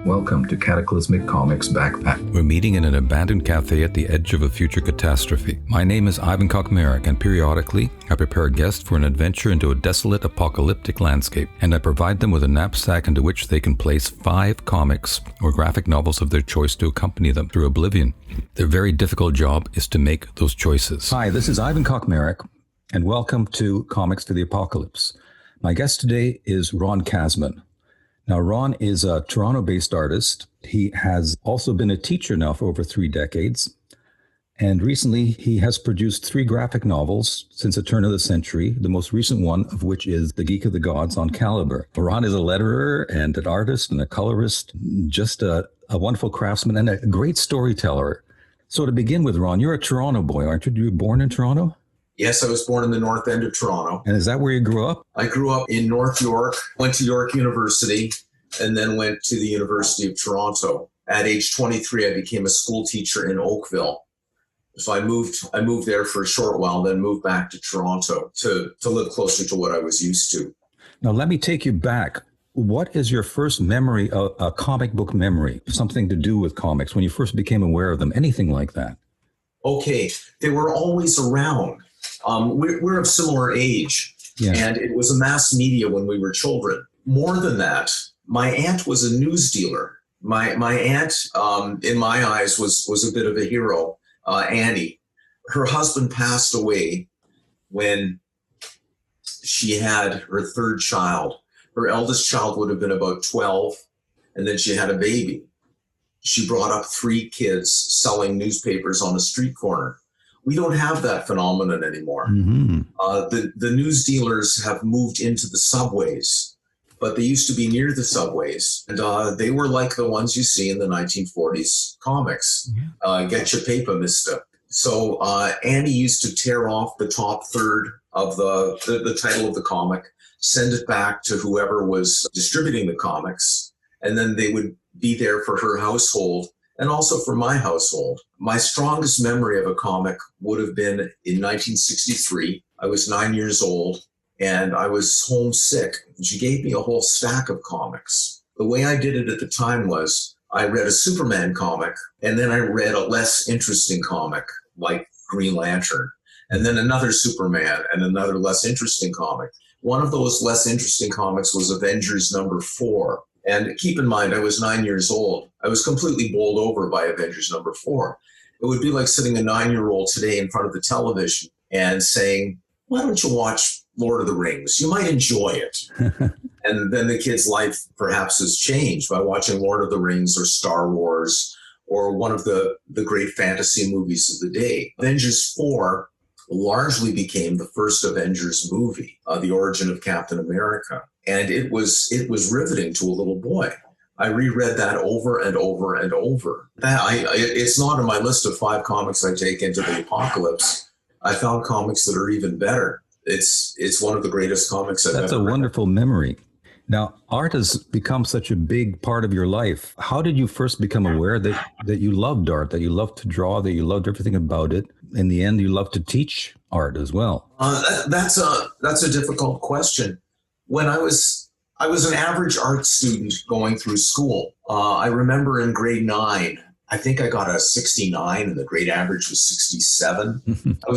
Welcome to Cataclysmic Comics Backpack. We're meeting in an abandoned cafe at the edge of a future catastrophe. My name is RonKasman, and periodically, I prepare a guest for an adventure into a desolate, apocalyptic landscape, and I provide them with a knapsack into which they can place 5 comics or graphic novels of their choice to accompany them through oblivion. Their very difficult job is to make those choices. Hi, this is RonKasman, and welcome to Comics for the Apocalypse. My guest today is RonKasman. Now, Ron is a Toronto-based artist. He has also been a teacher now for over 3 decades. And recently, he has produced 3 graphic novels since the turn of the century, the most recent one of which is The Geek of the Gods on Caliber. Ron is a letterer and an artist and a colorist, just a wonderful craftsman and a great storyteller. So to begin with, Ron, you're a Toronto boy, aren't you? You were born in Toronto? Yes, I was born in the north end of Toronto. And is that where you grew up? I grew up in North York, went to York University, and then went to the University of Toronto. At age 23, I became a school teacher in Oakville. So I moved there for a short while, then moved back to Toronto to live closer to what I was used to. Now, let me take you back. What is your first memory, a comic book memory, something to do with comics, when you first became aware of them, anything like that? Okay, they were always around. We're of similar age, and it was a mass media when we were children. More than that, my aunt was a news dealer. My aunt, in my eyes, was a bit of a hero, Annie. Her husband passed away when she had her 3rd child. Her eldest child would have been about 12, and then she had a baby. She brought up 3 kids selling newspapers on a street corner. We don't have that phenomenon anymore. Mm-hmm. The news dealers have moved into the subways, but they used to be near the subways. And they were like the ones you see in the 1940s comics. Mm-hmm. Get your paper, mister. So Annie used to tear off the top third of the title of the comic, send it back to whoever was distributing the comics, and then they would be there for her household and also for my household. My strongest memory of a comic would have been in 1963. I was 9 years old and I was homesick. She gave me a whole stack of comics. The way I did it at the time was I read a Superman comic and then I read a less interesting comic like Green Lantern, and then another Superman and another less interesting comic. One of those less interesting comics was Avengers number 4. And keep in mind, I was 9 years old. I was completely bowled over by Avengers number 4. It would be like sitting a 9-year-old today in front of the television and saying, why don't you watch Lord of the Rings? You might enjoy it. And then the kid's life perhaps has changed by watching Lord of the Rings or Star Wars or one of the great fantasy movies of the day. Avengers 4 largely became the first Avengers movie, the origin of Captain America. And it was riveting to a little boy. I reread that over and over and over. It's not on my list of 5 comics I take into the apocalypse. I found comics that are even better. It's one of the greatest comics I've ever read. That's a wonderful memory. Now, art has become such a big part of your life. How did you first become aware that you loved art, that you loved to draw, that you loved everything about it? In the end, you loved to teach art as well. That's a difficult question. When I was an average art student going through school. I remember in grade 9, I think I got a 69 and the grade average was 67. I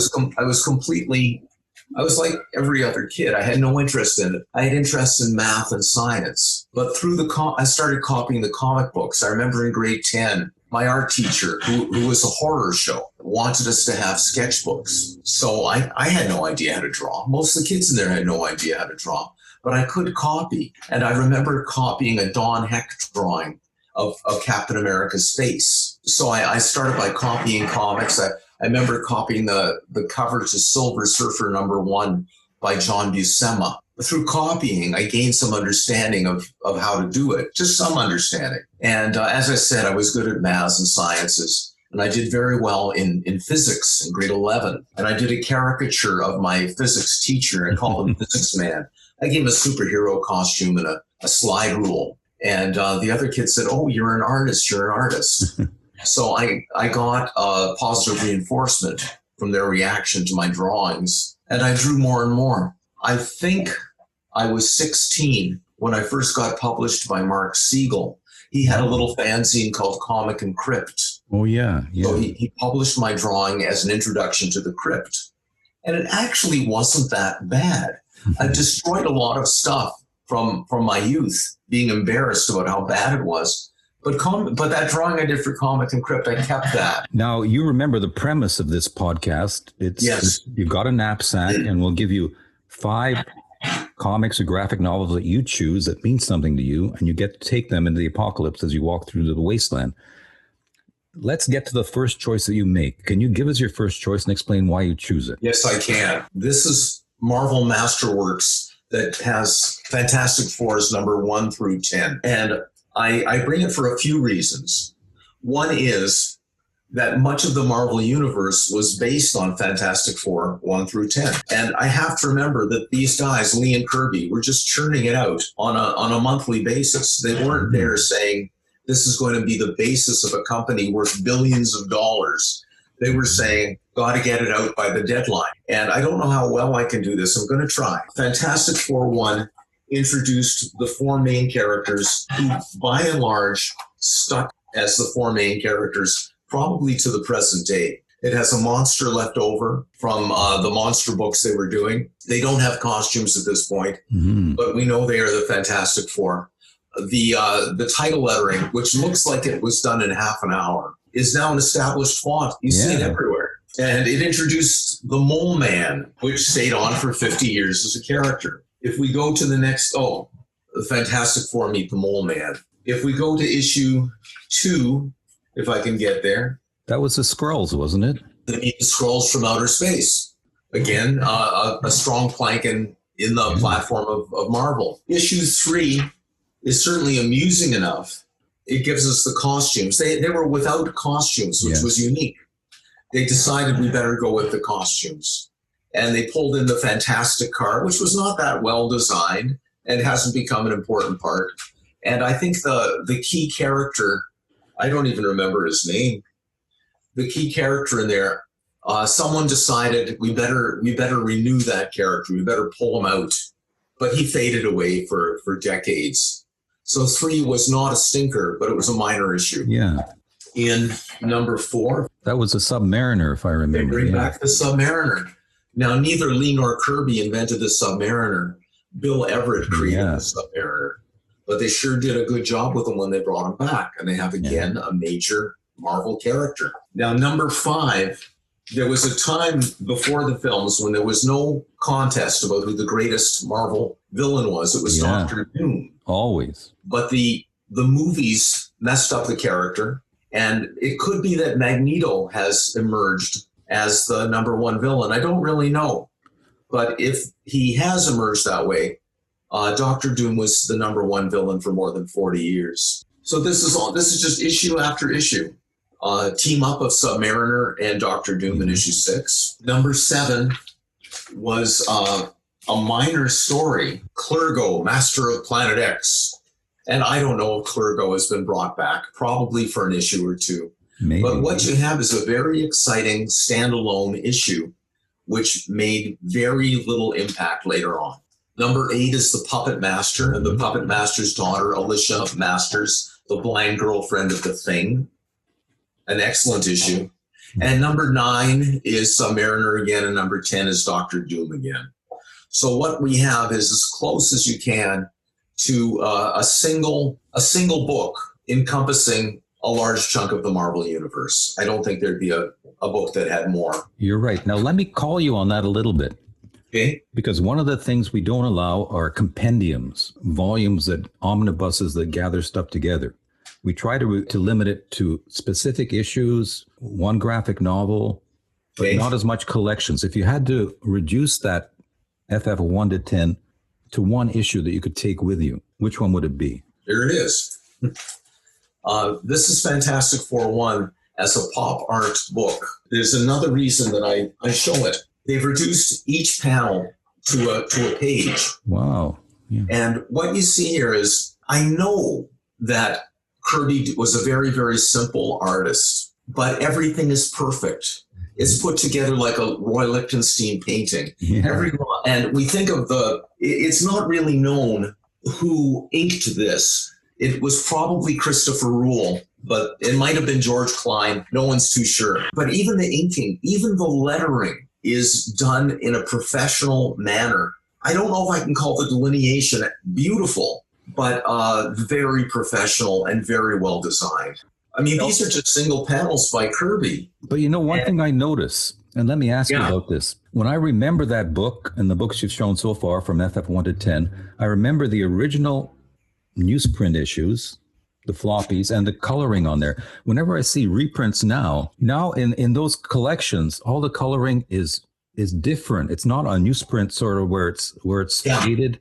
was like every other kid. I had no interest in it. I had interest in math and science. But through I started copying the comic books. I remember in grade 10, my art teacher, who was a horror show, wanted us to have sketchbooks. So I had no idea how to draw. Most of the kids in there had no idea how to draw. But I could copy. And I remember copying a Don Heck drawing of Captain America's face. So I started by copying comics. I remember copying the cover to Silver Surfer #1 by John Buscema. Through copying, I gained some understanding of how to do it, just some understanding. And as I said, I was good at maths and sciences. And I did very well in physics in grade 11. And I did a caricature of my physics teacher and called him Physics Man. I gave him a superhero costume and a slide rule. And the other kid said, oh, you're an artist. So I got positive reinforcement from their reaction to my drawings. And I drew more and more. I think I was 16 when I first got published by Mark Siegel. he had a little fanzine called Comic and Crypt. Oh, yeah. So he published my drawing as an introduction to the crypt. And it actually wasn't that bad. I destroyed a lot of stuff from my youth, being embarrassed about how bad it was. But that drawing I did for Comic and Crypt, I kept that. Now, you remember the premise of this podcast. Yes. You've got a knapsack, and we'll give you 5 comics or graphic novels that you choose that mean something to you, and you get to take them into the apocalypse as you walk through the wasteland. Let's get to the first choice that you make. Can you give us your first choice and explain why you choose it? Yes, I can. This is Marvel Masterworks that has Fantastic Four's number 1 through 10. And I bring it for a few reasons. One is that much of the Marvel Universe was based on Fantastic Four 1 through 10. And I have to remember that these guys, Lee and Kirby, were just churning it out on a monthly basis. They weren't there saying, this is going to be the basis of a company worth billions of dollars. They were saying, got to get it out by the deadline. And I don't know how well I can do this. I'm going to try. Fantastic Four 1 introduced the 4 main characters who, by and large, stuck as the 4 main characters probably to the present day. It has a monster left over from the monster books they were doing. They don't have costumes at this point, but we know they are the Fantastic Four. The title lettering, which looks like it was done in half an hour, is now an established font. You see it everywhere. And it introduced the Mole Man, which stayed on for 50 years as a character. If we go to the next, the Fantastic Four meet the Mole Man. If we go to issue 2, if I can get there. That was the Skrulls, wasn't it? They meet the Skrulls from outer space. Again, a strong plank in the platform of Marvel. Issue 3 is certainly amusing enough. It gives us the costumes. They were without costumes, which was unique. They decided we better go with the costumes. And they pulled in the Fantastic car, which was not that well designed and hasn't become an important part. And I think the key character, I don't even remember his name, the key character in there, someone decided we better renew that character. We better pull him out. But he faded away for decades. So 3 was not a stinker, but it was a minor issue. Yeah. In number 4. That was a Submariner, if I remember. They bring back the Submariner. Now, neither Lee nor Kirby invented the Submariner. Bill Everett created the Submariner. But they sure did a good job with him when they brought him back. And they have, again, a major Marvel character. Now, number 5, there was a time before the films when there was no contest about who the greatest Marvel villain was. It was Dr. Doom. Always. But the movies messed up the character. And it could be that Magneto has emerged as the number 1 villain. I don't really know. But if he has emerged that way, Dr. Doom was the number 1 villain for more than 40 years. So this is just issue after issue. Team up of Submariner and Dr. Doom in issue 6. Number 7 was a minor story, Clergo, Master of Planet X. And I don't know if Clergo has been brought back, probably for an issue or 2. Maybe. But what you have is a very exciting standalone issue, which made very little impact later on. Number 8 is the Puppet Master and the Puppet Master's daughter, Alicia Masters, the blind girlfriend of the Thing. An excellent issue. And number 9 is Submariner again, and number 10 is Dr. Doom again. So what we have is as close as you can to a single book encompassing a large chunk of the Marvel Universe. I don't think there'd be a book that had more. You're right. Now, let me call you on that a little bit. Okay. Because one of the things we don't allow are compendiums, volumes, omnibuses that gather stuff together. We try to limit it to specific issues, one graphic novel, but not as much collections. If you had to reduce that FF 1 to 10 to one issue that you could take with you, which one would it be? Here it is. This is Fantastic Four 1 as a pop art book. There's another reason that I show it. They've reduced each panel to a page. Wow. Yeah. And what you see here is, I know that Kirby was a very, very simple artist, but everything is perfect. It's put together like a Roy Lichtenstein painting. Yeah. And we think of it's not really known who inked this. It was probably Christopher Rule, but it might have been George Klein. No one's too sure. But even the inking, even the lettering is done in a professional manner. I don't know if I can call the delineation beautiful, but very professional and very well designed. I mean, these are just single panels by Kirby. But one thing I notice, and let me ask you about this. When I remember that book and the books you've shown so far from FF1 to 10, I remember the original newsprint issues, the floppies, and the coloring on there. Whenever I see reprints now in those collections, all the coloring is different. It's not a newsprint sort of where it's faded,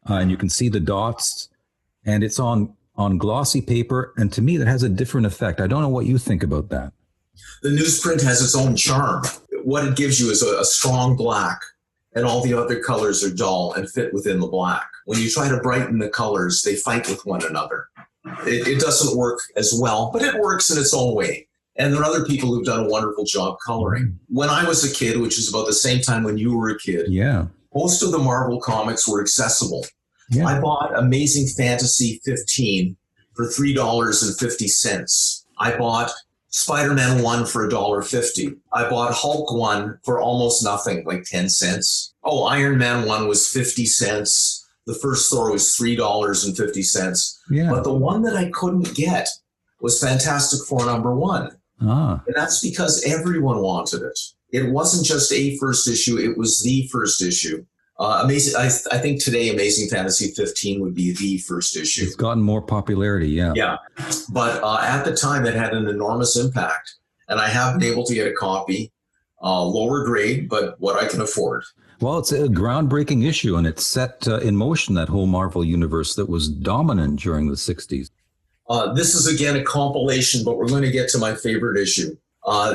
and you can see the dots, and it's on glossy paper. And to me, that has a different effect. I don't know what you think about that. The newsprint has its own charm. What it gives you is a strong black, and all the other colors are dull and fit within the black. When you try to brighten the colors, they fight with one another. It doesn't work as well, but it works in its own way. And there are other people who've done a wonderful job coloring. When I was a kid, which is about the same time when you were a kid, most of the Marvel comics were accessible. Yeah. I bought Amazing Fantasy 15 for $3.50. I bought Spider-Man 1 for $1.50. I bought Hulk 1 for almost nothing, like 10 cents. Oh, Iron Man 1 was 50 cents. The first Thor was $3.50. Yeah. But the one that I couldn't get was Fantastic Four #1. And that's because everyone wanted it. It wasn't just a first issue, it was the first issue. I think today Amazing Fantasy 15 would be the first issue. It's gotten more popularity, yeah. Yeah, but at the time it had an enormous impact. And I have been able to get a copy, lower grade, but what I can afford. Well, it's a groundbreaking issue, and it set in motion that whole Marvel universe that was dominant during the 60s. This is, again, a compilation, but we're going to get to my favorite issue.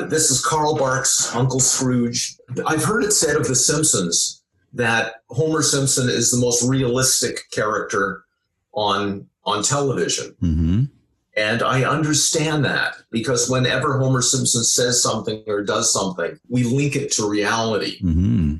This is Carl Barks' Uncle Scrooge. I've heard it said of The Simpsons that Homer Simpson is the most realistic character on television. Mm-hmm. And I understand that, because whenever Homer Simpson says something or does something, we link it to reality. Mm-hmm.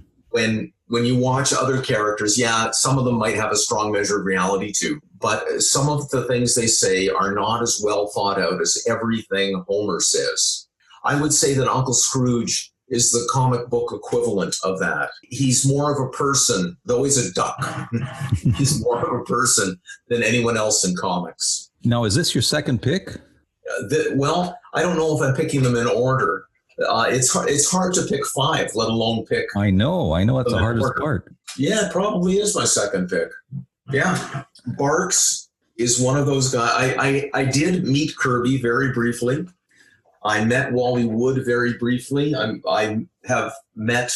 When you watch other characters, some of them might have a strong measure of reality too, but some of the things they say are not as well thought out as everything Homer says. I would say that Uncle Scrooge is the comic book equivalent of that. He's more of a person, though he's a duck. He's more of a person than anyone else in comics. Now, is this your second pick? Well, I don't know if I'm picking them in order. It's hard to pick 5, let alone pick. I know. That's the hardest part. Yeah, it probably is my second pick. Yeah. Barks is one of those guys. I did meet Kirby very briefly. I met Wally Wood very briefly. I have met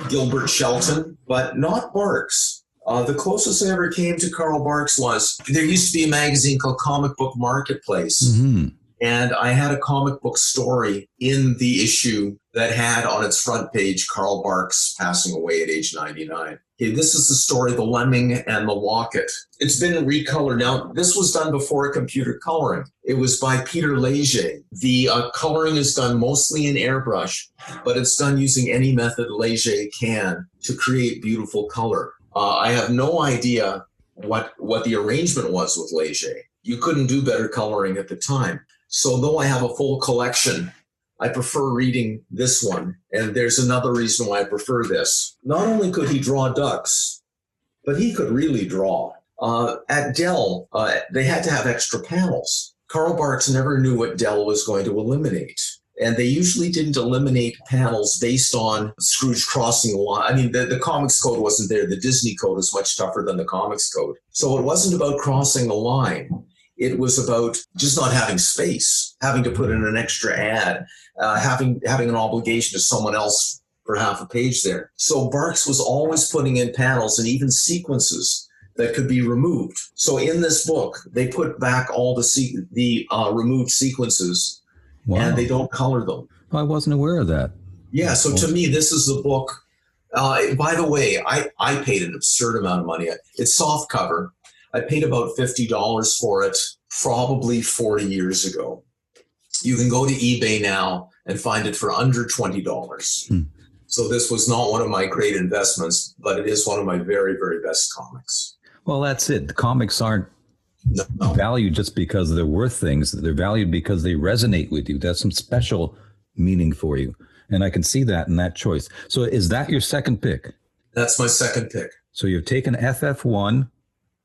Gilbert Shelton, but not Barks. The closest I ever came to Carl Barks was, there used to be a magazine called Comic Book Marketplace. Mm-hmm. And I had a comic book story in the issue that had on its front page Carl Barks passing away at age 99. Okay, this is the story, The Lemming and the Locket. It's been recolored. Now, this was done before computer coloring. It was by Peter Leger. The coloring is done mostly in airbrush, but it's done using any method Leger can to create beautiful color. I have no idea what the arrangement was with Leger. You couldn't do better coloring at the time. So though I have a full collection, I prefer reading this one. And there's another reason why I prefer this. Not only could he draw ducks, but he could really draw. At Dell, they had to have extra panels. Carl Barks never knew what Dell was going to eliminate. And they usually didn't eliminate panels based on Scrooge crossing the line. I mean, the comics code wasn't there. The Disney code is much tougher than the comics code. So it wasn't about crossing the line. It was about just not having space, having to put in an extra ad, having an obligation to someone else for half a page there. So Barks was always putting in panels and even sequences that could be removed. So in this book, they put back all the removed sequences. Wow. And they don't color them. I wasn't aware of that. Yeah, so to me, this is the book. By the way, I paid an absurd amount of money. It's soft cover. I paid about $50 for it probably 40 years ago. You can go to eBay now and find it for under $20. So this was not one of my great investments, but it is one of my very, very best comics. Well, that's it. The comics aren't No. valued just because they're worth things. They're valued because they resonate with you. That's some special meaning for you. And I can see that in that choice. So is that your second pick? That's my second pick. So you've taken FF1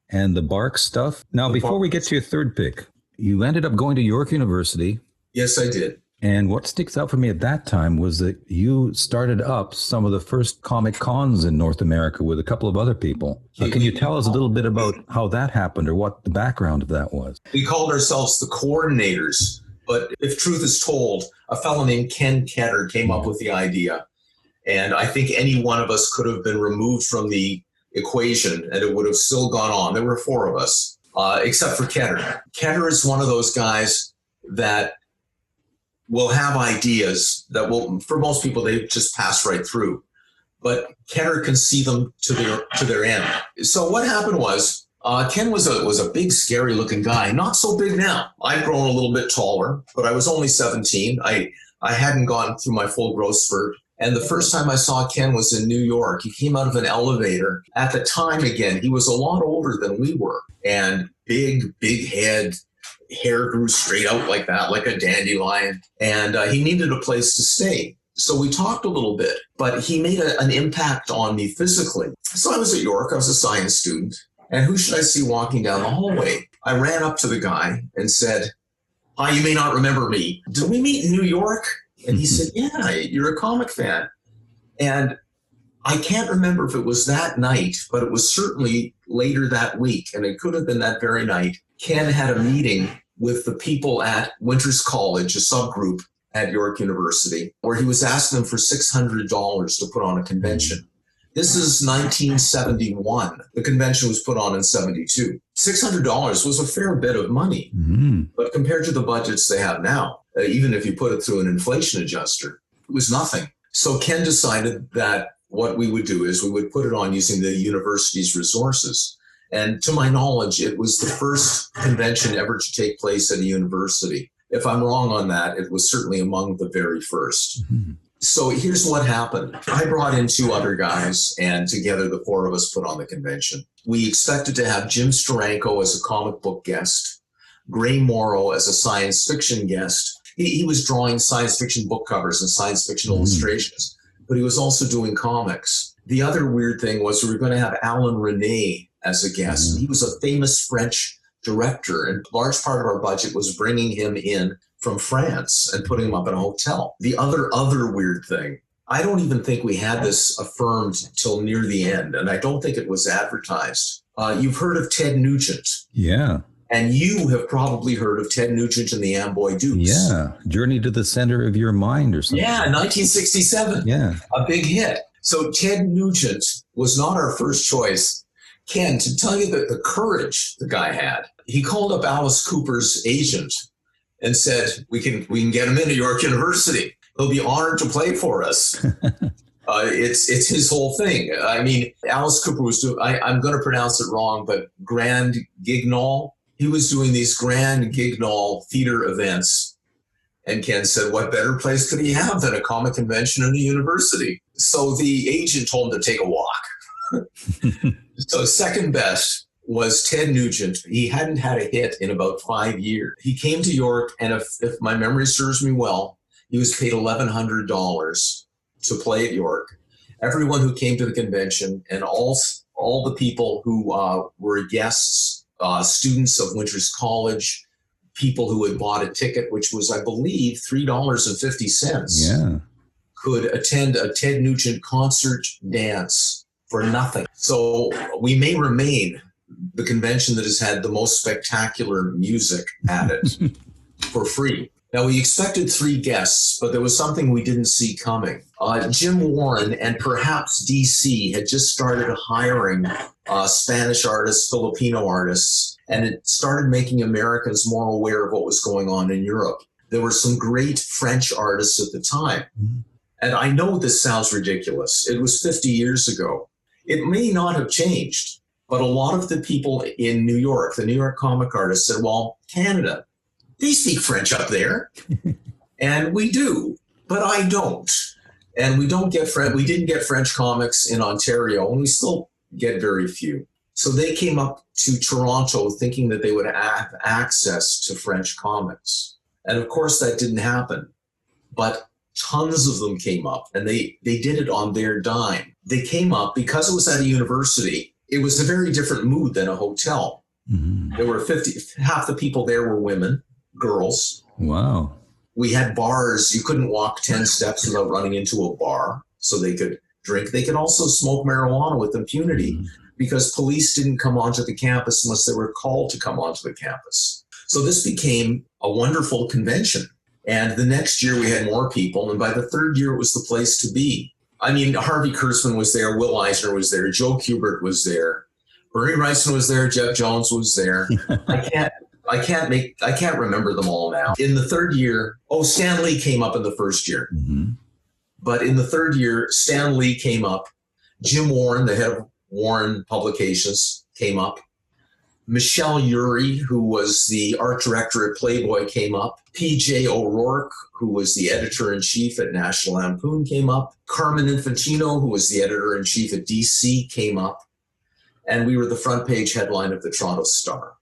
and the Bark stuff. Now, before we get to your third pick, you ended up going to York University. Yes, I did. And what sticks out for me at that time was that you started up some of the first comic cons in North America with a couple of other people. Can you tell us a little bit about how that happened or what the background of that was? We called ourselves the coordinators, but if truth is told, a fellow named Ken Ketter came up with the idea. And I think any one of us could have been removed from the equation and it would have still gone on. There were four of us, except for Ketter. Ketter is one of those guys that will have ideas that will, for most people, they just pass right through. But Ketter can see them to their end. So what happened was, Ken was a big, scary-looking guy. Not so big now. I've grown a little bit taller, but I was only 17. I hadn't gone through my full growth spurt. And the first time I saw Ken was in New York. He came out of an elevator. At the time, again, he was a lot older than we were. And big head, hair grew straight out like that, like a dandelion. And he needed a place to stay. So we talked a little bit, but he made an impact on me physically. So I was at York. I was a science student. And who should I see walking down the hallway? I ran up to the guy and said, "Hi, you may not remember me. Did we meet in New York?" And he said, "Yeah, you're a comic fan." And I can't remember if it was that night, but it was certainly later that week. And it could have been that very night. Ken had a meeting with the people at Winters College, a subgroup at York University, where he was asking them for $600 to put on a convention. This is 1971. The convention was put on in 72. $600 was a fair bit of money, but compared to the budgets they have now, even if you put it through an inflation adjuster, it was nothing. So Ken decided that what we would do is we would put it on using the university's resources. And to my knowledge, it was the first convention ever to take place at a university. If I'm wrong on that, it was certainly among the very first. So here's what happened. I brought in two other guys, and together the four of us put on the convention. We expected to have Jim Steranko as a comic book guest, Gray Morrow as a science fiction guest. He was drawing science fiction book covers and science fiction illustrations, but he was also doing comics. The other weird thing was we were going to have Alan René as a guest. He was a famous French director, and a large part of our budget was bringing him in from France and putting him up in a hotel. The other weird thing, I don't even think we had this affirmed till near the end, and I don't think it was advertised. You've heard of Ted Nugent. Yeah. And you have probably heard of Ted Nugent and the Amboy Dukes. Yeah. Journey to the Center of Your Mind or something. Yeah, 1967. Yeah. A big hit. So Ted Nugent was not our first choice. Ken, to tell you the courage the guy had, he called up Alice Cooper's agent and said, we can get him into York University. He'll be honored to play for us. It's his whole thing. I mean, Alice Cooper was doing, I'm going to pronounce it wrong, but Grand Guignol. He was doing these Grand Guignol theater events. And Ken said, what better place could he have than a comic convention in a university? So the agent told him to take a walk. So second best was Ted Nugent. He hadn't had a hit in about 5 years. He came to York, and if my memory serves me well, he was paid $1,100 to play at York. Everyone who came to the convention and all the people who were guests, students of Winters College, people who had bought a ticket, which was, I believe, $3.50, could attend a Ted Nugent concert dance for nothing. So we may remain the convention that has had the most spectacular music at it for free. Now, we expected 3 guests, but there was something we didn't see coming. Jim Warren and perhaps DC had just started hiring Spanish artists, Filipino artists, and it started making Americans more aware of what was going on in Europe. There were some great French artists at the time. And I know this sounds ridiculous. It was 50 years ago. It may not have changed, but a lot of the people in New York, the New York comic artists, said, well, Canada, they speak French up there. And we do, but I don't. And we didn't get French comics in Ontario, and we still get very few. So they came up to Toronto thinking that they would have access to French comics. And of course that didn't happen. But tons of them came up, and they did it on their dime. They came up because it was at a university. It was a very different mood than a hotel. Mm-hmm. There were half the people there were women, girls. Wow. We had bars. You couldn't walk 10 steps without running into a bar, so they could drink. They could also smoke marijuana with impunity because police didn't come onto the campus unless they were called to come onto the campus. So this became a wonderful convention. And the next year we had more people. And by the third year, it was the place to be. I mean, Harvey Kurtzman was there. Will Eisner was there. Joe Kubert was there. Bernie Wrightson was there. Jeff Jones was there. I can't remember them all now. In the third year, Stan Lee came up in the first year. Mm-hmm. But in the third year, Stan Lee came up. Jim Warren, the head of Warren Publications, came up. Michelle Urey, who was the art director at Playboy, came up. P.J. O'Rourke, who was the editor-in-chief at National Lampoon, came up. Carmen Infantino, who was the editor-in-chief at DC, came up. And we were the front page headline of the Toronto Star.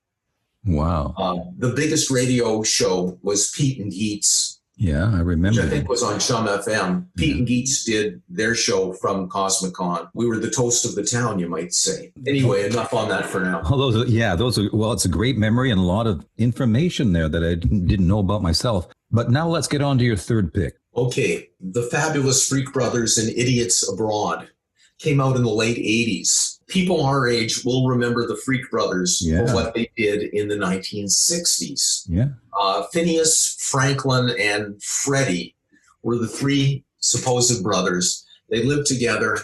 Wow. The biggest radio show was Pete and Geets. Yeah, I remember. Which I think was on Chum FM. Pete and Geets did their show from Cosmicon. We were the toast of the town, you might say. Anyway, enough on that for now. Oh, it's a great memory and a lot of information there that I didn't know about myself. But now let's get on to your third pick. Okay. The Fabulous Freak Brothers and Idiots Abroad came out in the late 80s. People our age will remember the Freak Brothers for what they did in the 1960s. Yeah. Phineas, Franklin, and Freddie were the three supposed brothers. They lived together.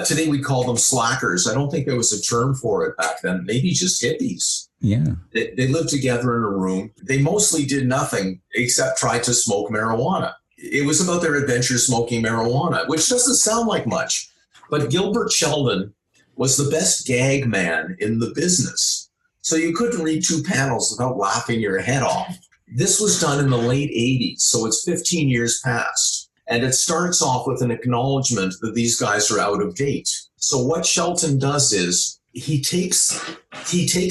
Today we call them slackers. I don't think there was a term for it back then. Maybe just hippies. Yeah. They lived together in a room. They mostly did nothing except try to smoke marijuana. It was about their adventure smoking marijuana, which doesn't sound like much. But Gilbert Sheldon was the best gag man in the business. So you couldn't read two panels without laughing your head off. This was done in the late 80s, so it's 15 years past. And it starts off with an acknowledgement that these guys are out of date. So what Shelton does is he takes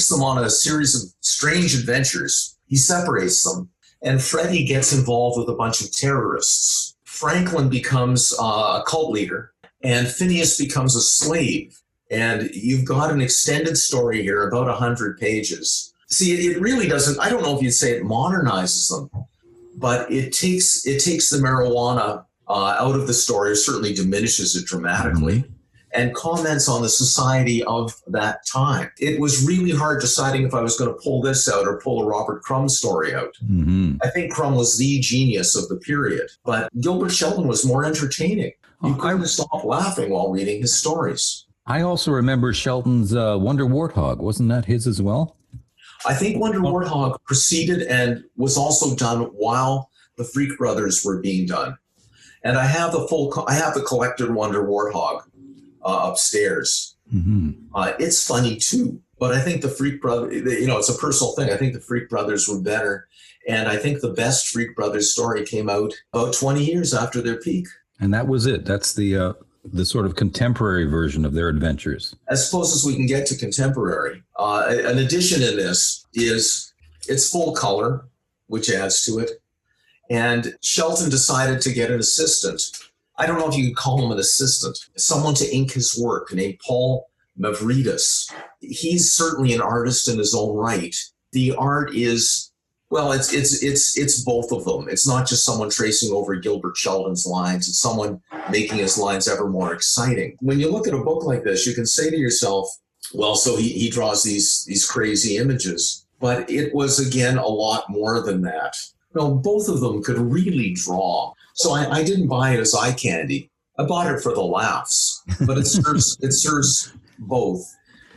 them on a series of strange adventures. He separates them. And Freddie gets involved with a bunch of terrorists. Franklin becomes a cult leader. And Phineas becomes a slave. And you've got an extended story here, about 100 pages. See, it really doesn't, I don't know if you'd say it modernizes them, but it takes the marijuana out of the story, or certainly diminishes it dramatically, and comments on the society of that time. It was really hard deciding if I was going to pull this out or pull a Robert Crumb story out. Mm-hmm. I think Crumb was the genius of the period, but Gilbert Sheldon was more entertaining. You couldn't stop laughing while reading his stories. I also remember Shelton's Wonder Warthog. Wasn't that his as well? I think Wonder Warthog preceded and was also done while the Freak Brothers were being done. And I have the collected Wonder Warthog upstairs. Mm-hmm. It's funny too, but I think the Freak Brothers, it's a personal thing. I think the Freak Brothers were better. And I think the best Freak Brothers story came out about 20 years after their peak. And that was it. That's the sort of contemporary version of their adventures. As close as we can get to contemporary. An addition in this is it's full color, which adds to it. And Shelton decided to get an assistant. I don't know if you could call him an assistant, someone to ink his work named Paul Mavridis. He's certainly an artist in his own right. The art is, well, it's both of them. It's not just someone tracing over Gilbert Sheldon's lines. It's someone making his lines ever more exciting. When you look at a book like this, you can say to yourself, well, so he draws these crazy images. But it was, again, a lot more than that. No, both of them could really draw. So I didn't buy it as eye candy. I bought it for the laughs. But it serves both.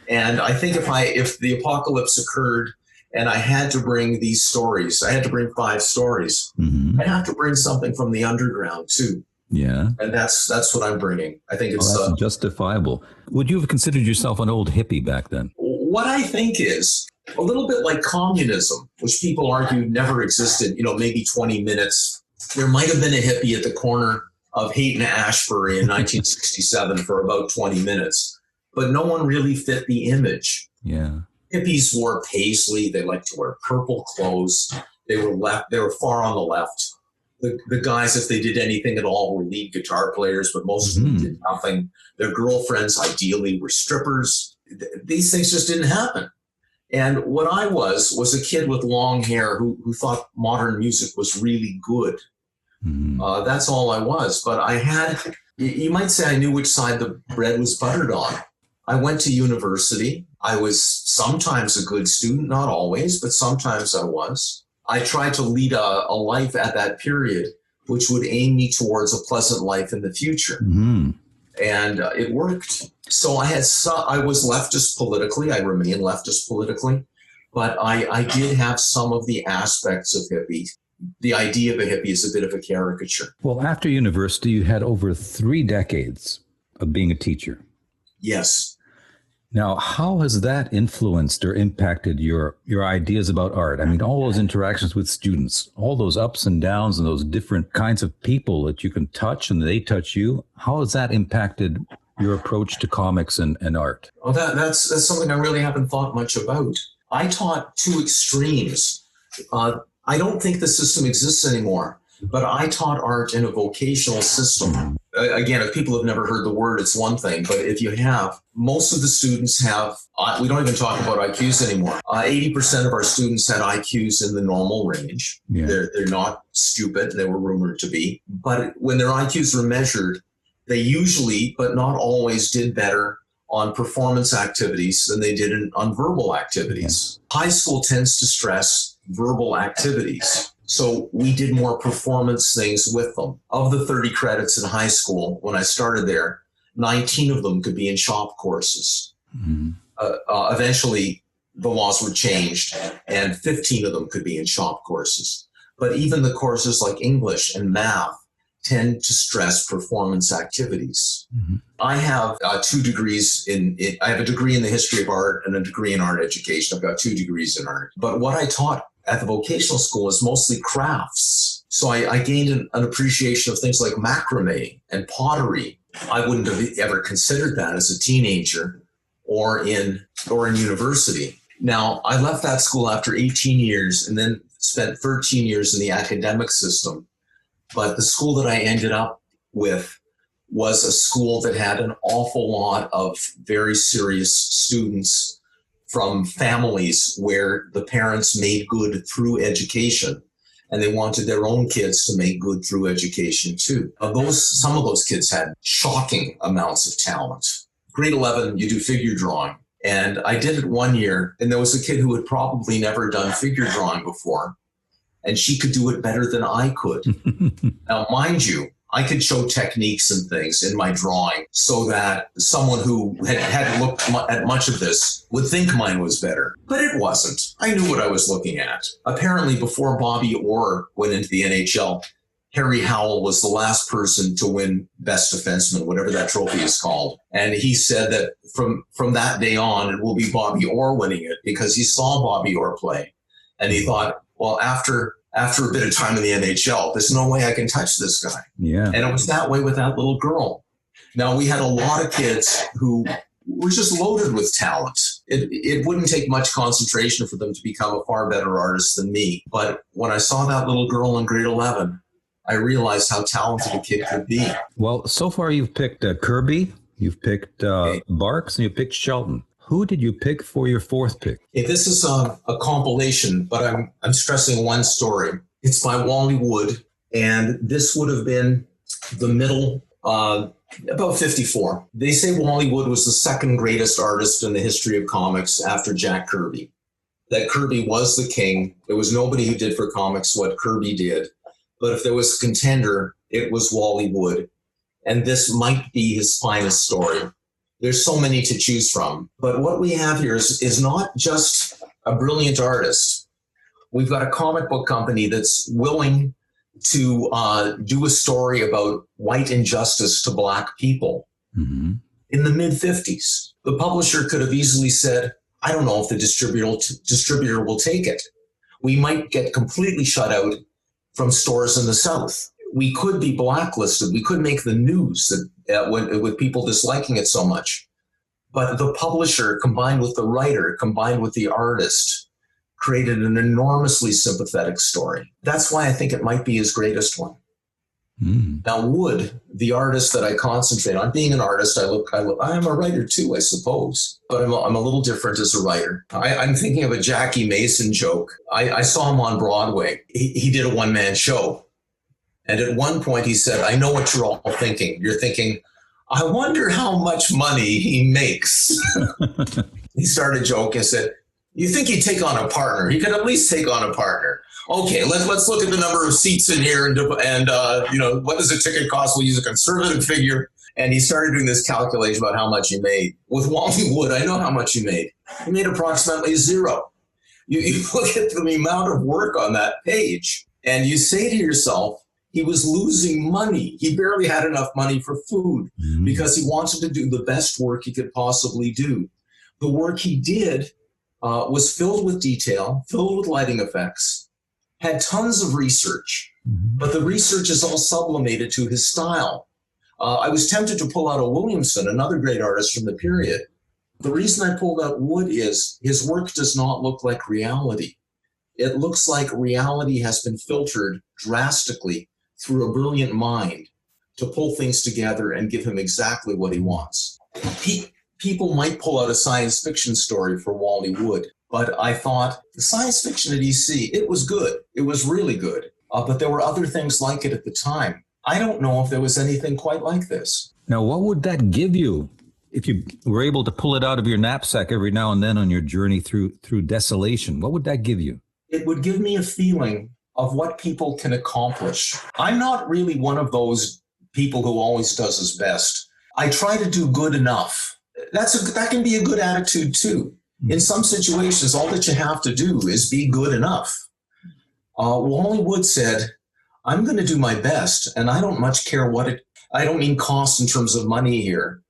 And I think if the apocalypse occurred and I had to bring these stories, I had to bring 5 stories. Mm-hmm. I'd have to bring something from the underground too. Yeah. And that's what I'm bringing. I think it's that's justifiable. Would you have considered yourself an old hippie back then? What I think is a little bit like communism, which people argue never existed, maybe 20 minutes. There might have been a hippie at the corner of Haight and Ashbury in 1967 for about 20 minutes. but no one really fit the image. Yeah. Hippies wore paisley. They liked to wear purple clothes. They were far on the left. The guys, if they did anything at all, were lead guitar players, but most of them did nothing. Their girlfriends, ideally, were strippers. These things just didn't happen. And what I was a kid with long hair who thought modern music was really good. That's all I was. But I had, you might say I knew which side the bread was buttered on. I went to university. I was sometimes a good student, not always, but sometimes I was. I tried to lead a life at that period which would aim me towards a pleasant life in the future. And it worked. So I was leftist politically. I remain leftist politically. But I did have some of the aspects of hippie. The idea of a hippie is a bit of a caricature. Well, after university, you had over 3 decades of being a teacher. Yes. Now, how has that influenced or impacted your ideas about art? I mean, all those interactions with students, all those ups and downs and those different kinds of people that you can touch and they touch you. How has that impacted your approach to comics and art? Well, that's something I really haven't thought much about. I taught 2 extremes. I don't think the system exists anymore, but I taught art in a vocational system. Again, if people have never heard the word, it's one thing, but if you have, most of the students have, we don't even talk about IQs anymore. 80% of our students had IQs in the normal range. Yeah. They're not stupid. They were rumored to be. But when their IQs were measured, they usually, but not always, did better on performance activities than they did on verbal activities. Yeah. High school tends to stress verbal activities. So we did more performance things with them. Of the 30 credits in high school, when I started there, 19 of them could be in shop courses. Eventually, the laws were changed, and 15 of them could be in shop courses. But even the courses like English and math tend to stress performance activities. I have 2 degrees I have a degree in the history of art and a degree in art education. I've got 2 degrees in art. But what I taught at the vocational school is mostly crafts. So I gained an appreciation of things like macrame and pottery. I wouldn't have ever considered that as a teenager or in university. Now, I left that school after 18 years and then spent 13 years in the academic system. But the school that I ended up with was a school that had an awful lot of very serious students from families where the parents made good through education, and they wanted their own kids to make good through education too. Some of those kids had shocking amounts of talent. Grade 11, you do figure drawing. And I did it one year, and there was a kid who had probably never done figure drawing before, and she could do it better than I could. Now, mind you, I could show techniques and things in my drawing so that someone who hadn't looked at much of this would think mine was better. But it wasn't. I knew what I was looking at. Apparently, before Bobby Orr went into the NHL, Harry Howell was the last person to win Best Defenseman, whatever that trophy is called. And he said that from that day on, it will be Bobby Orr winning it because he saw Bobby Orr play. And he thought, well, after a bit of time in the NHL, there's no way I can touch this guy. Yeah. And it was that way with that little girl. Now, we had a lot of kids who were just loaded with talent. It wouldn't take much concentration for them to become a far better artist than me. But when I saw that little girl in grade 11, I realized how talented a kid could be. Well, so far you've picked Kirby, you've picked Barks, and you picked Shelton. Who did you pick for your 4th pick? This is a compilation, but I'm stressing one story. It's by Wally Wood, and this would have been the middle, about 54. They say Wally Wood was the 2nd greatest artist in the history of comics after Jack Kirby. That Kirby was the king. There was nobody who did for comics what Kirby did. But if there was a contender, it was Wally Wood. And this might be his finest story. There's so many to choose from. But what we have here is not just a brilliant artist. We've got a comic book company that's willing to do a story about white injustice to Black people in the mid-50s. The publisher could have easily said, I don't know if the distributor will take it. We might get completely shut out from stores in the South. We could be blacklisted. We could make the news that with people disliking it so much. But the publisher, combined with the writer, combined with the artist, created an enormously sympathetic story. That's why I think it might be his greatest one. Now, Wood, the artist that I concentrate on, being an artist, I'm a writer too, I suppose, but I'm a little different as a writer. I'm thinking of a Jackie Mason joke. I saw him on Broadway. He did a one-man show. And at one point he said, I know what you're all thinking. You're thinking, I wonder how much money he makes. He started joking and said, you think he'd take on a partner? He could at least take on a partner. Okay, let's look at the number of seats in here and what does a ticket cost? We'll use a conservative figure. And he started doing this calculation about how much he made. With Wally Wood, I know how much he made. He made approximately zero. You look at the amount of work on that page and you say to yourself, he was losing money. He barely had enough money for food because he wanted to do the best work he could possibly do. The work he did was filled with detail, filled with lighting effects, had tons of research, but the research is all sublimated to his style. I was tempted to pull out a Williamson, another great artist from the period. The reason I pulled out Wood is his work does not look like reality. It looks like reality has been filtered drastically through a brilliant mind to pull things together and give him exactly what he wants. People might pull out a science fiction story for Wally Wood, but I thought the science fiction at EC, it was good. It was really good. But there were other things like it at the time. I don't know if there was anything quite like this. Now, what would that give you if you were able to pull it out of your knapsack every now and then on your journey through desolation? What would that give you? It would give me a feeling of what people can accomplish. I'm not really one of those people who always does his best. I try to do good enough. That can be a good attitude too. In some situations, all that you have to do is be good enough. Wally Wood said, I'm going to do my best, and I don't much care I don't mean cost in terms of money here.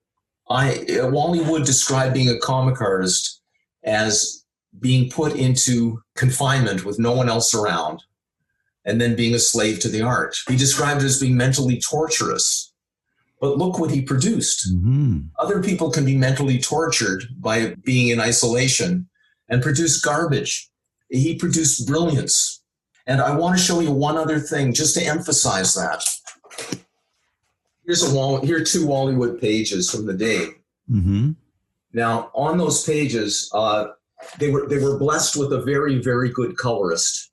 Wally Wood described being a comic artist as being put into confinement with no one else around, and then being a slave to the art. He described it as being mentally torturous. But look what he produced. Other people can be mentally tortured by being in isolation and produce garbage. He produced brilliance. And I want to show you one other thing just to emphasize that. Here are two Wally Wood pages from the day. Now, on those pages, they were blessed with a very, very good colorist,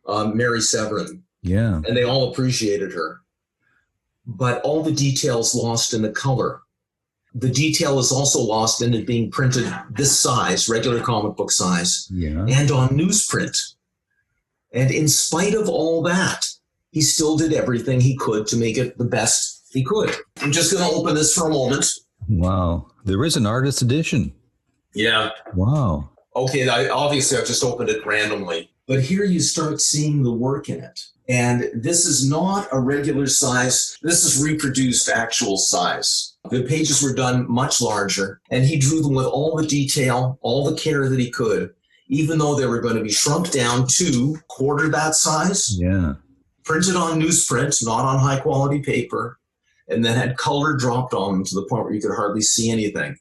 Mary Severin. Yeah. And they all appreciated her. But all the details lost in the color. The detail is also lost in it being printed this size, regular comic book size, and on newsprint. And in spite of all that, he still did everything he could to make it the best he could. I'm just going to open this for a moment. Wow. There is an artist edition. Yeah. Wow. Okay, obviously I've just opened it randomly. But here you start seeing the work in it. And this is not a regular size. This is reproduced actual size. The pages were done much larger, and he drew them with all the detail, all the care that he could, even though they were going to be shrunk down to quarter that size. Yeah. Printed on newsprint, not on high quality paper, and then had color dropped on them to the point where you could hardly see anything.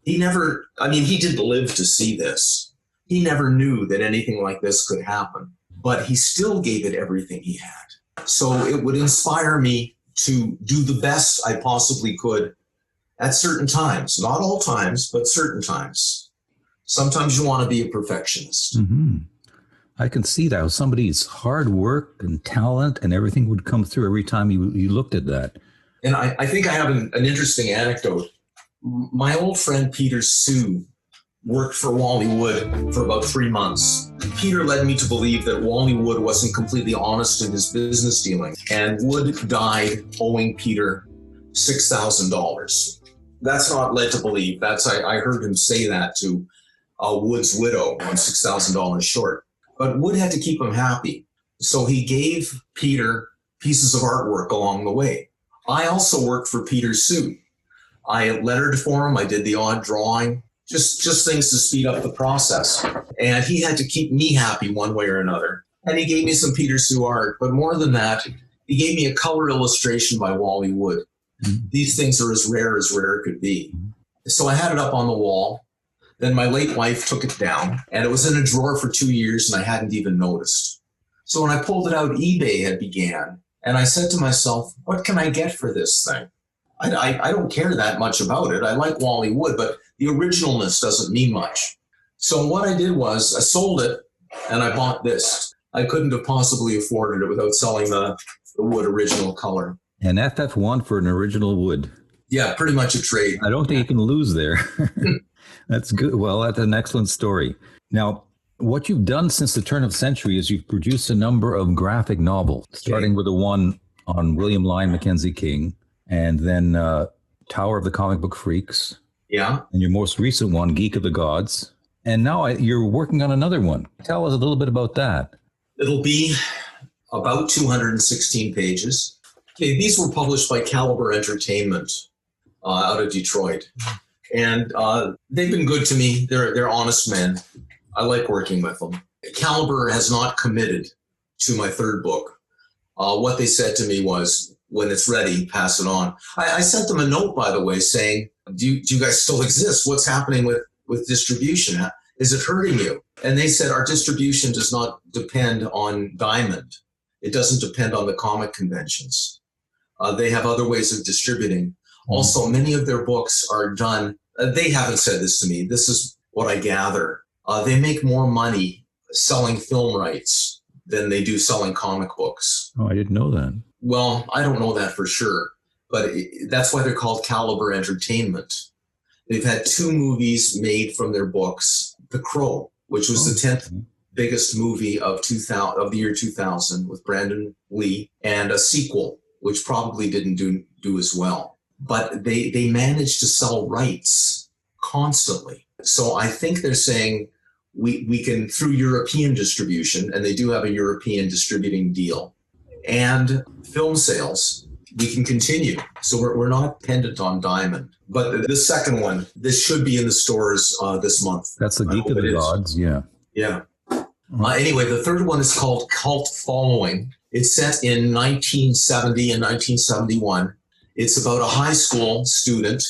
He didn't live to see this. He never knew that anything like this could happen. But he still gave it everything he had. So it would inspire me to do the best I possibly could at certain times. Not all times, but certain times. Sometimes you want to be a perfectionist. I can see that. Somebody's hard work and talent and everything would come through every time you looked at that. And I think I have an interesting anecdote. My old friend Peter Sue worked for Wally Wood for about 3 months. Peter led me to believe that Wally Wood wasn't completely honest in his business dealing, and Wood died owing Peter $6,000. That's not led to believe. I heard him say that to Wood's widow on $6,000 short. But Wood had to keep him happy, so he gave Peter pieces of artwork along the way. I also worked for Peter Sue. I lettered for him. I did the odd drawing. Just things to speed up the process. And he had to keep me happy one way or another. And he gave me some Peter Sue art. But more than that, he gave me a color illustration by Wally Wood. These things are as rare could be. So I had it up on the wall. Then my late wife took it down, and it was in a drawer for 2 years, and I hadn't even noticed. So when I pulled it out, eBay had began, and I said to myself, what can I get for this thing? I don't care that much about it. I like Wally Wood, but the originalness does't mean much. So what I did was I sold it, and I bought this. I couldn't have possibly afforded it without selling the Wood original color. An FF1 for an original Wood. Yeah, pretty much a trade. I don't think you can lose there. That's good. Well, that's an excellent story. Now, what you've done since the turn of the century is you've produced a number of graphic novels, starting with the one on William Lyon Mackenzie King, and then Tower of the Comic Book Freaks. Yeah. And your most recent one, Geek of the Gods. And now you're working on another one. Tell us a little bit about that. It'll be about 216 pages. Okay, these were published by Caliber Entertainment out of Detroit. And they've been good to me. They're honest men. I like working with them. Caliber has not committed to my third book. What they said to me was, when it's ready, pass it on. I sent them a note, by the way, saying, do you guys still exist? What's happening with distribution? Is it hurting you? And they said, our distribution does not depend on Diamond. It doesn't depend on the comic conventions. They have other ways of distributing. Also, many of their books are done. They haven't said this to me. This is what I gather. They make more money selling film rights than they do selling comic books. Oh, I didn't know that. Well, I don't know that for sure, but that's why they're called Caliber Entertainment. They've had 2 movies made from their books. The Crow, which was the 10th biggest movie of the year 2000 with Brandon Lee, and a sequel, which probably didn't do as well. But they managed to sell rights constantly. So I think they're saying we can, through European distribution, and they do have a European distributing deal, and film sales, we can continue. So we're not dependent on Diamond. But the second one, this should be in the stores this month. That's the Geek of the Gods, yeah. Yeah. Anyway, the third one is called Cult Following. It's set in 1970 and 1971. It's about a high school student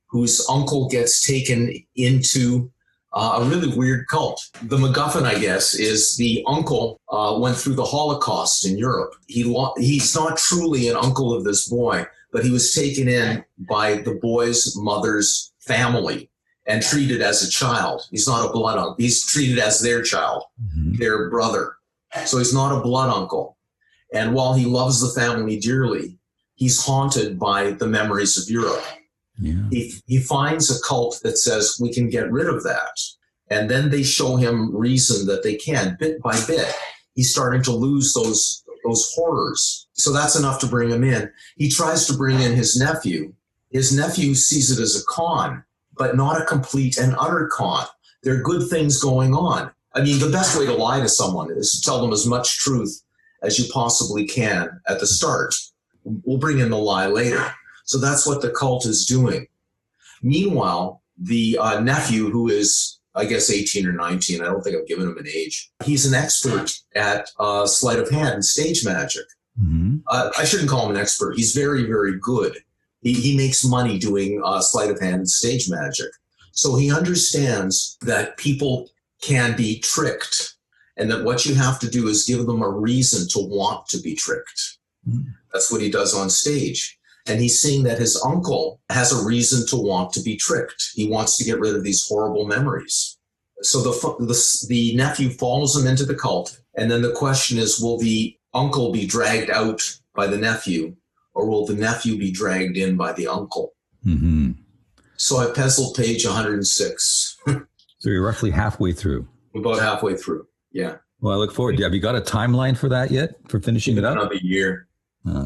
whose uncle gets taken into a really weird cult. The MacGuffin, I guess, is the uncle went through the Holocaust in Europe. He's not truly an uncle of this boy, but he was taken in by the boy's mother's family and treated as a child. He's not a blood uncle. He's treated as their child, their brother. So he's not a blood uncle. And while he loves the family dearly, he's haunted by the memories of Europe. Yeah. He finds a cult that says we can get rid of that. And then they show him reason that they can, bit by bit. He's starting to lose those horrors. So that's enough to bring him in. He tries to bring in his nephew. His nephew sees it as a con, but not a complete and utter con. There are good things going on. I mean, the best way to lie to someone is to tell them as much truth as you possibly can at the start. We'll bring in the lie later. So that's what the cult is doing. Meanwhile, the nephew, who is, I guess, 18 or 19, I don't think I've given him an age, he's an expert at sleight of hand and stage magic. Mm-hmm. I shouldn't call him an expert. He's very, very good. He makes money doing sleight of hand and stage magic. So he understands that people can be tricked, and that what you have to do is give them a reason to want to be tricked. Mm-hmm. That's what he does on stage. And he's seeing that his uncle has a reason to want to be tricked. He wants to get rid of these horrible memories. So the nephew follows him into the cult. And then the question is, will the uncle be dragged out by the nephew, or will the nephew be dragged in by the uncle? Mm-hmm. So I penciled page 106. So you're roughly halfway through. About halfway through, yeah. Well, I look forward to it. Have you got a timeline for that yet, for finishing it up? Another year.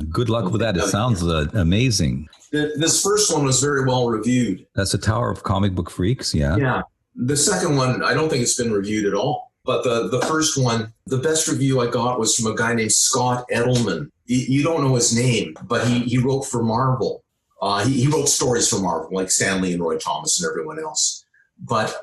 Good luck with that. It sounds amazing. This first one was very well reviewed. That's the Tower of Comic Book Freaks, yeah? Yeah. The second one, I don't think it's been reviewed at all. But the first one, the best review I got was from a guy named Scott Edelman. You don't know his name, but he wrote for Marvel. He wrote stories for Marvel, like Stan Lee and Roy Thomas and everyone else. But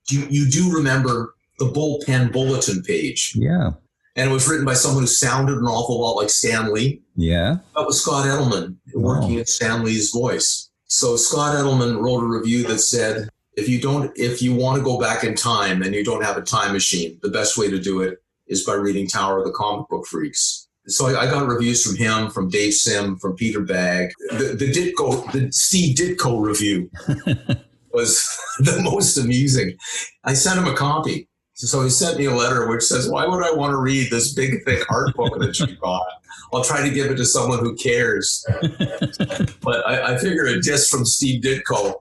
you do remember the Bullpen Bulletin page. Yeah. And it was written by someone who sounded an awful lot like Stan Lee. Yeah. That was Scott Edelman working at Stan Lee's voice. So Scott Edelman wrote a review that said, if you want to go back in time and you don't have a time machine, the best way to do it is by reading Tower of the Comic Book Freaks. So I got reviews from him, from Dave Sim, from Peter Bagg. The Steve Ditko review was the most amusing. I sent him a copy. So he sent me a letter which says, why would I want to read this big, thick art book that you got? I'll try to give it to someone who cares. But I figure a disc from Steve Ditko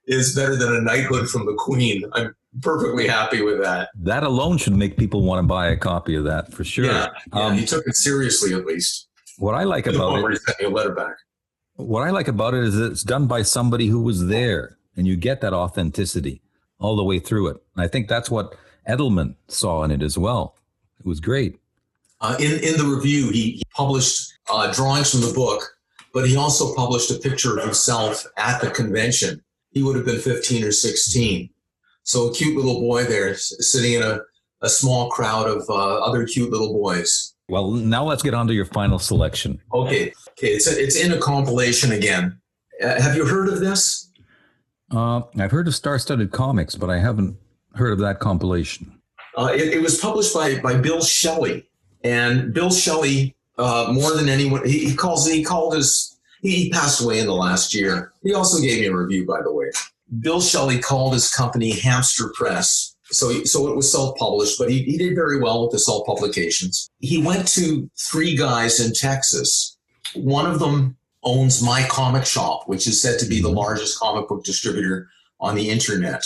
is better than a knighthood from the Queen. I'm perfectly happy with that. That alone should make people want to buy a copy of that for sure. Yeah, he took it seriously at least. What I like about it, he sent me a letter back. What I like about it is that it's done by somebody who was there, and you get that authenticity all the way through it. And I think that's what Edelman saw in it as well. It was great. In the review, he published drawings from the book, but he also published a picture of himself at the convention. He would have been 15 or 16. So a cute little boy there sitting in a small crowd of other cute little boys. Well, now let's get on to your final selection. Okay. It's in a compilation again. Have you heard of this? I've heard of Star-Studded Comics, but I haven't heard of that compilation. It was published by Bill Shelley. And Bill Shelley, more than anyone, he passed away in the last year. He also gave me a review, by the way. Bill Shelley called his company Hamster Press. So it was self-published, but he did very well with the self-publications. He went to 3 guys in Texas. One of them owns My Comic Shop, which is said to be the largest comic book distributor on the internet.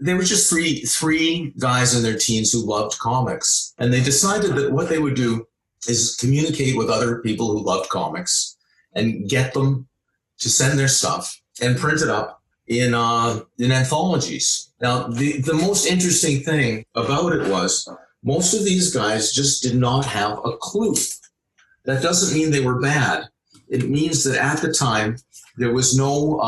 They were just three guys in their teens who loved comics. And they decided that what they would do is communicate with other people who loved comics and get them to send their stuff and print it up in anthologies. Now, the most interesting thing about it was most of these guys just did not have a clue. That doesn't mean they were bad. It means that at the time, there was no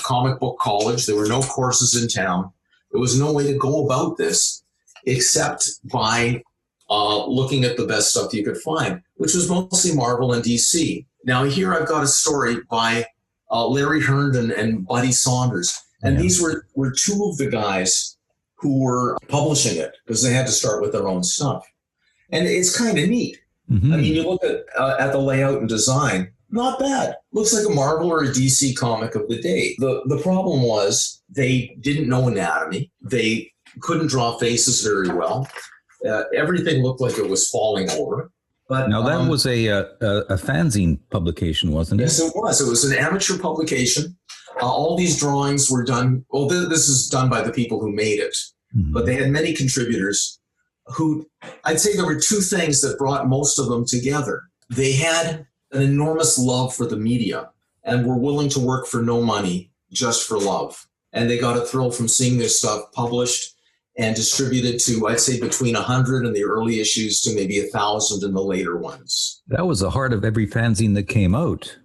comic book college. There were no courses in town. There was no way to go about this except by looking at the best stuff you could find, which was mostly Marvel and DC. Now, here I've got a story by Larry Herndon and Buddy Saunders. And these were 2 of the guys who were publishing it because they had to start with their own stuff. And it's kind of neat. Mm-hmm. I mean, you look at the layout and design, not bad. Looks like a Marvel or a DC comic of the day. The problem was they didn't know anatomy. They couldn't draw faces very well. Everything looked like it was falling over. But now that was a fanzine publication, wasn't it? Yes, it was. It was an amateur publication. All these drawings were done. Well, this is done by the people who made it, but they had many contributors who, I'd say there were 2 things that brought most of them together. They had an enormous love for the media and were willing to work for no money, just for love. And they got a thrill from seeing their stuff published and distributed to, I'd say, between 100 in the early issues to maybe 1,000 in the later ones. That was the heart of every fanzine that came out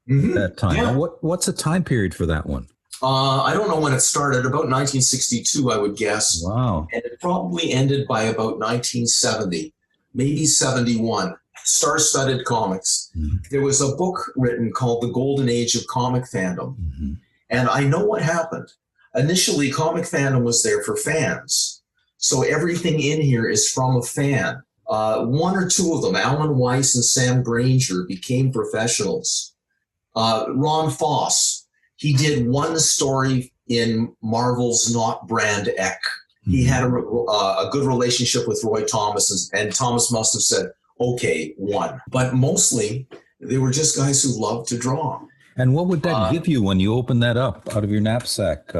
at that time. Yeah. Now, what's the time period for that one? I don't know when it started, about 1962, I would guess. Wow. And it probably ended by about 1970, maybe 71. Star-Studded Comics. Mm-hmm. There was a book written called The Golden Age of Comic Fandom. Mm-hmm. And I know what happened. Initially, comic fandom was there for fans. So everything in here is from a fan. 1 or 2 of them, Alan Weiss and Sam Granger, became professionals. Ron Foss, he did 1 story in Marvel's Not Brand Ek. He had a good relationship with Roy Thomas, and Thomas must have said, okay, 1. But mostly, they were just guys who loved to draw. And what would that give you when you open that up out of your knapsack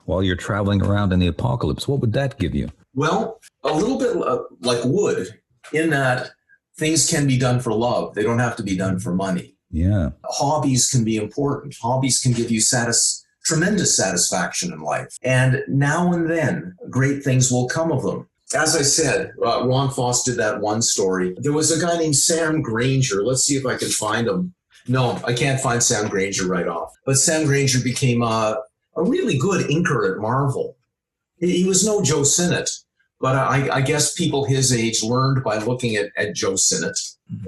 while you're traveling around in the apocalypse? What would that give you? Well, a little bit like wood, in that things can be done for love. They don't have to be done for money. Yeah. Hobbies can be important. Hobbies can give you tremendous satisfaction in life. And now and then, great things will come of them. As I said, Ron Foss did that 1 story. There was a guy named Sam Granger. Let's see if I can find him. No, I can't find Sam Granger right off. But Sam Granger became a really good inker at Marvel. He was no Joe Sinnott, but I guess people his age learned by looking at Joe Sinnott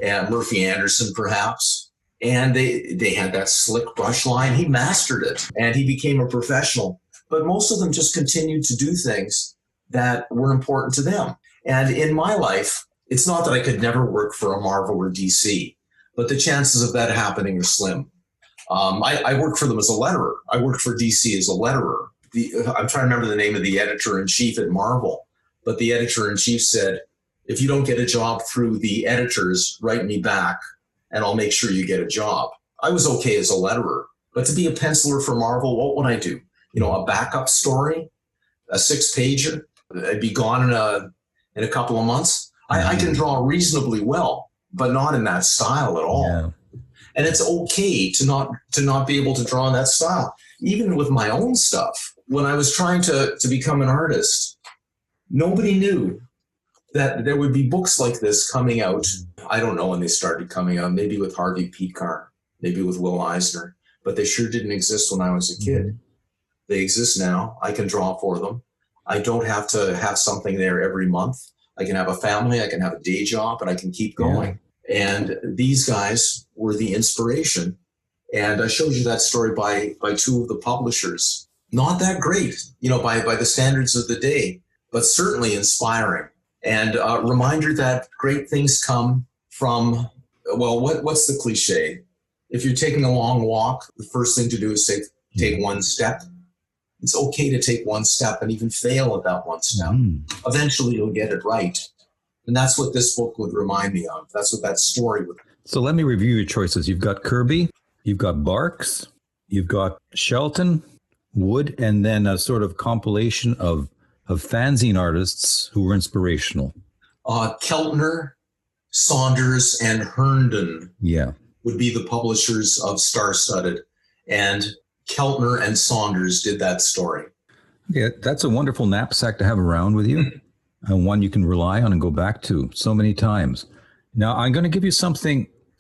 and Murphy Anderson, perhaps. And they had that slick brush line. He mastered it and he became a professional. But most of them just continued to do things that were important to them. And in my life, it's not that I could never work for a Marvel or DC, but the chances of that happening are slim. I worked for them as a letterer. I worked for DC as a letterer. I'm trying to remember the name of the editor-in-chief at Marvel, but the editor-in-chief said, if you don't get a job through the editors, write me back and I'll make sure you get a job. I was okay as a letterer, but to be a penciler for Marvel, what would I do? You know, a backup story, a 6-pager, I'd be gone in a couple of months. I can draw reasonably well, but not in that style at all. Yeah. And it's okay to not be able to draw in that style. Even with my own stuff, when I was trying to become an artist, nobody knew that there would be books like this coming out. I don't know when they started coming out, maybe with Harvey Pekar, maybe with Will Eisner, but they sure didn't exist when I was a kid. They exist now. I can draw for them. I don't have to have something there every month. I can have a family, I can have a day job, and I can keep going. Yeah. And these guys were the inspiration. And I showed you that story by 2 of the publishers. Not that great, you know, by the standards of the day, but certainly inspiring. And a reminder that great things come from, well, what's the cliche? If you're taking a long walk, the first thing to do is take one step. It's okay to take one step and even fail at that one step. Eventually you'll get it right. And that's what this book would remind me of. That's what that story would. So let me review your choices. You've got Kirby, you've got Barks, you've got Shelton, Wood, and then a sort of compilation of fanzine artists who were inspirational. Keltner, Saunders, and Herndon would be the publishers of Star-Studded. And Keltner and Saunders did that story. Yeah, that's a wonderful knapsack to have around with you, and one you can rely on and go back to so many times. Now, I'm going to give you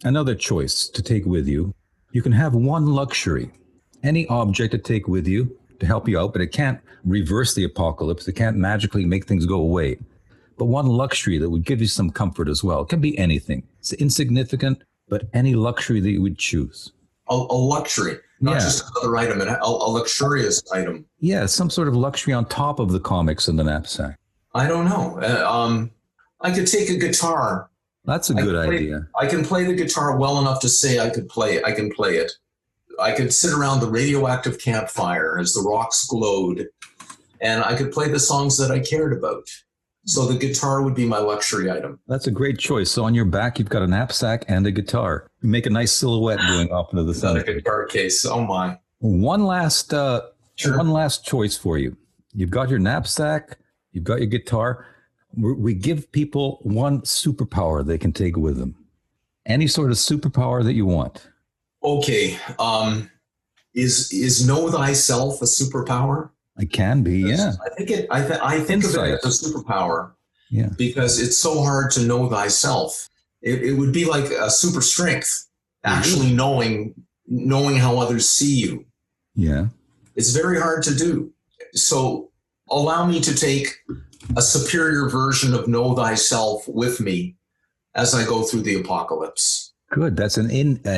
another choice to take with you. You can have one luxury, any object to take with you to help you out, but it can't reverse the apocalypse. It can't magically make things go away. But one luxury that would give you some comfort as well. It can be anything. It's insignificant, but any luxury that you would choose. A luxury, not just another item, a luxurious item. Yeah, some sort of luxury on top of the comics in the knapsack. I don't know. I could take a guitar. That's a good idea. I can play the guitar well enough to say I can play it. I could sit around the radioactive campfire as the rocks glowed, and I could play the songs that I cared about. So the guitar would be my luxury item. That's a great choice. So on your back, you've got a knapsack and a guitar. You make a nice silhouette going off into the sun. A guitar case. Oh my. One last choice for you. You've got your knapsack. You've got your guitar. We give people one superpower they can take with them. Any sort of superpower that you want. Okay. Is know thyself a superpower? It can be, yeah. I think of it as a superpower. Yeah. Because it's so hard to know thyself. It would be like a super strength, actually knowing how others see you. Yeah. It's very hard to do. So allow me to take a superior version of know thyself with me as I go through the apocalypse. Good. That's a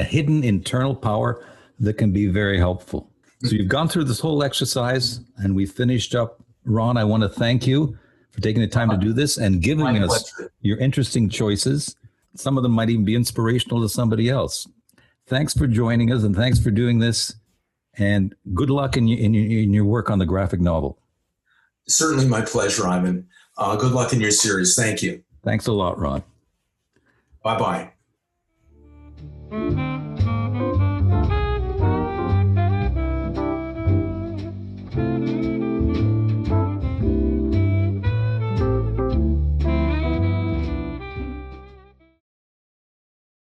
hidden internal power that can be very helpful. So you've gone through this whole exercise and we finished up. Ron, I want to thank you for taking the time to do this and giving us your interesting choices. Some of them might even be inspirational to somebody else. Thanks for joining us and thanks for doing this. And good luck in your work on the graphic novel. Certainly my pleasure, Ivan. Good luck in your series. Thank you. Thanks a lot, Ron. Bye-bye.